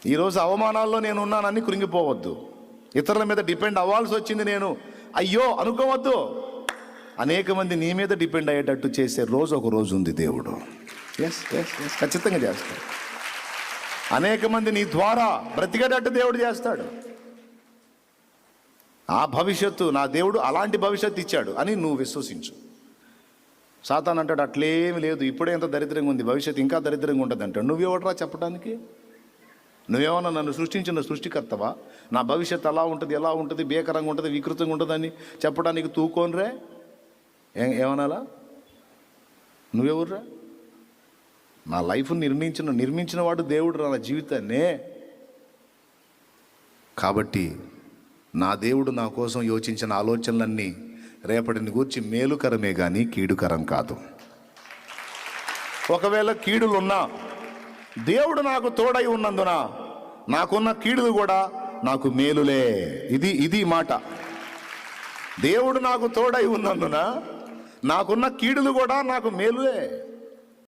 ఈరోజు అవమానాల్లో నేను ఉన్నానని కృంగిపోవద్దు. ఇతరుల మీద డిపెండ్ అవ్వాల్సి వచ్చింది నేను అయ్యో అనుకోవద్దు. అనేక మంది నీ మీద డిపెండ్ అయ్యేటట్టు చేసే రోజు ఒక రోజు ఉంది దేవుడు. ఎస్ ఖచ్చితంగా చేస్తాడు. అనేక మంది నీ ద్వారా బ్రతికేటట్టు దేవుడు చేస్తాడు. ఆ భవిష్యత్తు నా దేవుడు అలాంటి భవిష్యత్తు ఇచ్చాడు అని నువ్వు విశ్వసించు. సాతాను అంటాడు అట్లేమి లేదు, ఇప్పుడే ఎంత దరిద్రంగా ఉంది, భవిష్యత్తు ఇంకా దరిద్రంగా ఉంటుంది అంటాడు. నువ్వెవడరా చెప్పడానికి? నువ్వేమన్నా నన్ను సృష్టించిన సృష్టికర్తవా? నా భవిష్యత్తు అలా ఉంటుంది, ఎలా ఉంటుంది, భీకరంగా ఉంటుంది, వికృతంగా ఉంటుందని చెప్పడానికి తూకోనరే? ఏమనాలా? నువ్వెవర్రా? నా లైఫ్ నిర్మించిన వాడు దేవుడు, నా జీవితాన్నే. కాబట్టి నా దేవుడు నా కోసం యోచించిన ఆలోచనలన్నీ రేపటిని గూర్చి మేలుకరమే కానీ కీడుకరం కాదు. ఒకవేళ కీడులున్నా దేవుడు నాకు తోడై ఉన్నందున నాకున్న కీడులు కూడా నాకు మేలులే. ఇది మాట. దేవుడు నాకు తోడై ఉన్నందున నాకున్న కీడులు కూడా నాకు మేలులే.